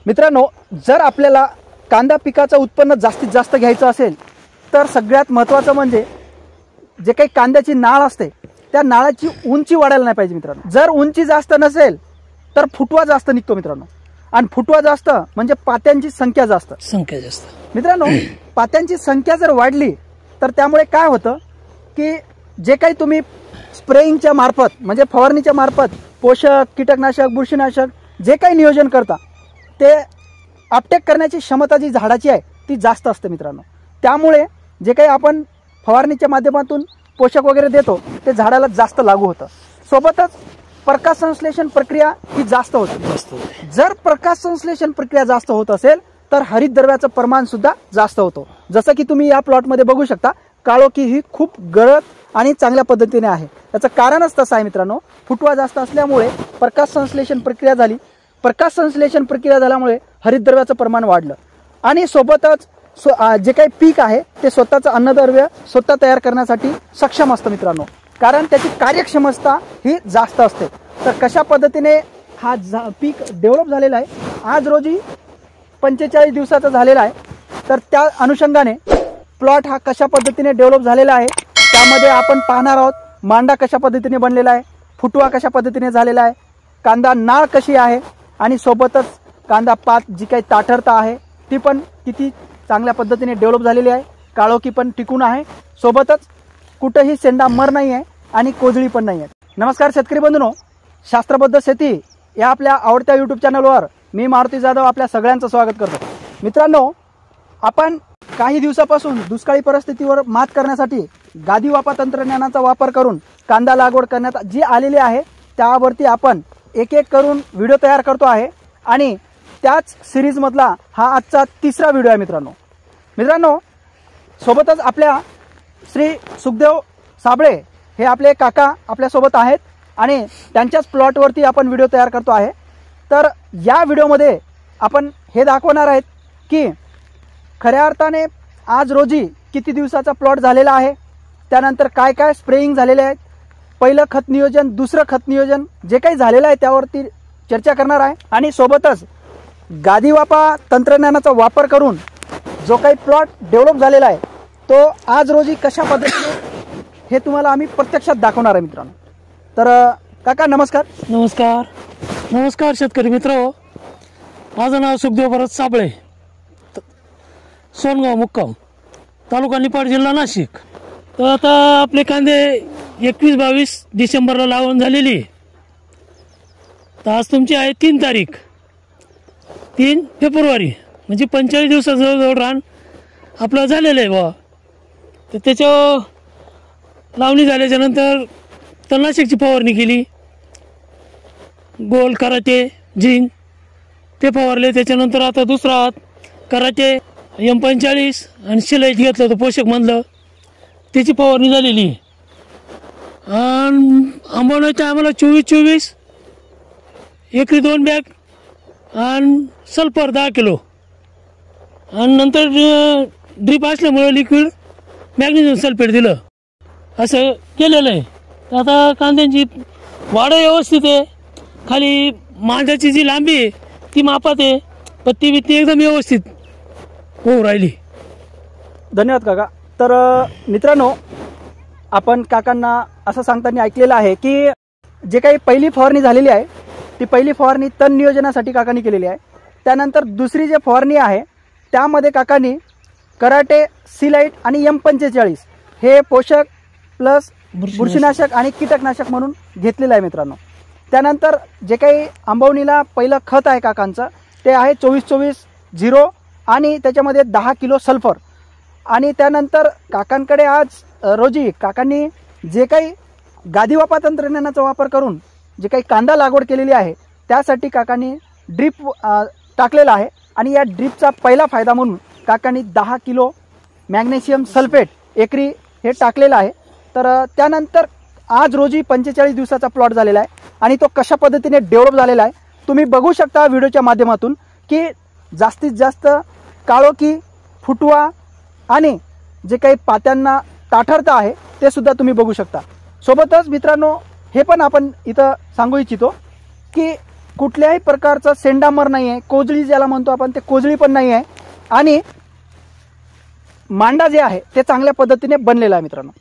मित्रांनो, जर आपल्याला कांदा पिकाचं उत्पन्न जास्तीत जास्त घ्यायचं असेल तर सगळ्यात महत्त्वाचं म्हणजे जे काही कांद्याची नाळ असते त्या नाळाची उंची वाढायला नाही पाहिजे मित्रांनो। जर उंची जास्त नसेल तर फुटवा जास्त निघतो मित्रांनो, आणि फुटवा जास्त म्हणजे पात्यांची संख्या जास्त मित्रांनो। पात्यांची संख्या जर वाढली तर त्यामुळे काय होतं की जे काही तुम्ही स्प्रेइंगच्या मार्फत म्हणजे फवारणीच्या मार्फत पोषक, कीटकनाशक, बुरशीनाशक जे काही नियोजन करता ते अपटेक करण्याची क्षमता जी झाडाची आहे ती जास्त असते मित्रांनो। त्यामुळे जे काही आपण फवारणीच्या माध्यमातून पोषक वगैरे देतो ते झाडाला जास्त लागू होतं। सोबतच प्रकाश संश्लेषण प्रक्रिया ही जास्त होते। जर प्रकाश संश्लेषण प्रक्रिया जास्त होत असेल तर हरितद्रव्याचं प्रमाण सुद्धा जास्त होतं। जसं की तुम्ही या प्लॉटमध्ये बघू शकता, काळोखी ही खूप गळत आणि चांगल्या पद्धतीने आहे। त्याचं कारणच तसं आहे मित्रांनो, फुटवा जास्त असल्यामुळे प्रकाश संश्लेषण प्रक्रिया झाली। प्रकाश संश्लेषण प्रक्रिया झाल्यामुळे हरितद्रव्याचं प्रमाण वाढलं आणि सोबतच जे काही पीक आहे ते स्वतःचं अन्नद्रव्य स्वतः तयार करण्यासाठी सक्षम असतं मित्रांनो, कारण त्याची कार्यक्षमता ही जास्त असते। तर कशा पद्धतीने हा पीक डेव्हलप झालेला आहे, आज रोजी 45 दिवसाचा झालेला आहे। तर त्या अनुषंगाने प्लॉट हा कशा पद्धतीने डेव्हलप झालेला आहे त्यामध्ये आपण पाहणार आहोत। मांडा कशा पद्धतीने बनलेला आहे, फुटवा कशा पद्धतीने झालेला आहे, कांदा नाळ कशी आहे आणि सोबतच कांदा पात जी काही ताठरता आहे ती पण किती चांगल्या पद्धतीने डेव्हलप झालेली आहे। काळोखी पण टिकून आहे, सोबतच कुठेही शेंडा मर नाही आहे आणि कोजळी पण नाही आहे। नमस्कार शेतकरी बंधूंनो, शास्त्रबद्ध शेती या आपल्या आवडत्या यूट्यूब चॅनलवर मी मारुती जाधव आपल्या सगळ्यांचं स्वागत करतो। मित्रांनो, आपण काही दिवसापासून दुष्काळी परिस्थितीवर मात करण्यासाठी गादी वापा तंत्रज्ञानाचा वापर करून कांदा लागवड करण्यात जी आलेली आहे त्यावरती आपण एक एक करून व्हिडिओ तयार करतो आहे आणि त्याच सिरीजमधला हा आजचा तिसरा व्हिडिओ आहे मित्रांनो। सोबतच आपल्या श्री सुखदेव साबळे हे आपले काका आपल्यासोबत आहेत आणि त्यांच्याच प्लॉटवरती आपण व्हिडिओ तयार करतो आहे। तर या व्हिडिओमध्ये आपण हे दाखवणार आहेत की खऱ्या अर्थाने आज रोजी किती दिवसाचा प्लॉट झालेला आहे, त्यानंतर काय काय स्प्रेइंग झालेले आहेत, पहिलं खत नियोजन, दुसरं खत नियोजन जे काही झालेलं आहे त्यावरती चर्चा करणार आहे आणि सोबतच गादी वापा तंत्रज्ञानाचा वापर करून जो काही प्लॉट डेव्हलप झालेला आहे तो आज रोजी कशा पद्धतीने हे तुम्हाला आम्ही प्रत्यक्षात दाखवणार आहे मित्रांनो। तर काका नमस्कार। नमस्कार नमस्कार शेतकरी मित्र, माझं नाव सुखदेव भरत साबळे, सोनगाव मुक्काम, तालुका निपाड, जिल्हा नाशिक। तर आता आपले कांदे 21-22 डिसेंबरला लावण झालेली, तर आज तुमची आहे 3 तारीख 3 फेब्रुवारी, म्हणजे 45 दिवसाचं जवळजवळ रान आपलं झालेलं आहे बा। तर त्याच्या लावणी झाल्याच्या नंतर तणनाशकची फवारणी केली, गोल, कराटे, झिंक ते फवारले। त्याच्यानंतर आता दुसरा हात कराटे, M45 आणि शिलाईट घेतलं होतं पोषक मधलं, त्याची फवारणी झालेली। आणि आंबवण्याच्या आम्हाला 24-24 एकरी 2 बॅग आणि सल्फर 10 किलो, आणि नंतर ड्रीप असल्यामुळे लिक्विड मॅग्नेशियम सल्फेट दिलं, असं केलेलं आहे। तर आता कांद्यांची वाढ व्यवस्थित आहे, खाली मांडाची जी लांबी आहे ती मापात आहे, पत्ती बित्ती एकदम व्यवस्थित होऊ राहिली। धन्यवाद काका। तर मित्रांनो, आपण काकांना असं सांगताना ऐकलेलं आहे की जे काही पहिली फवारणी झालेली आहे ती पहिली फवारणी तण नियोजनासाठी काकांनी केलेली आहे। त्यानंतर दुसरी जे फवारणी आहे त्यामध्ये काकांनी कराटे, सिलाईट आणि M45 हे पोषक प्लस बुरशीनाशक आणि कीटकनाशक म्हणून घेतलेलं आहे मित्रांनो। त्यानंतर जे काही आंबवणीला पहिलं खत आहे काकांचं ते आहे 24-24-0 आणि त्याच्यामध्ये 10 किलो सल्फर। आणि त्यानंतर काकांकडे आज रोजी काकांनी जे काही गादी वापा तंत्रज्ञानाचा वापर करून जे काही कांदा लागवड केलेली आहे त्यासाठी काकांनी ड्रीप टाकलेला आहे आणि या ड्रीपचा पहिला फायदा म्हणून काकांनी 10 किलो मॅग्नेशियम सल्फेट एकरी हे टाकलेलं आहे। तर त्यानंतर आज रोजी 45 दिवसाचा प्लॉट झालेला आहे आणि तो कशा पद्धतीने डेव्हलप झालेला आहे तुम्ही बघू शकता व्हिडिओच्या माध्यमातून की जास्तीत जास्त काळोखी, फुटवा आणि जे काही पात्यांना ताठरता आहे ते सुद्धा तुम्ही बघू शकता। सोबतच मित्रांनो हे पण आपण इथं सांगू इच्छितो की कुठल्याही प्रकारचा सेंडामर नाही आहे, कोजळी ज्याला म्हणतो आपण ते कोजळी पण नाही आहे आणि मांडा जे आहे ते चांगल्या पद्धतीने बनलेला आहे मित्रांनो.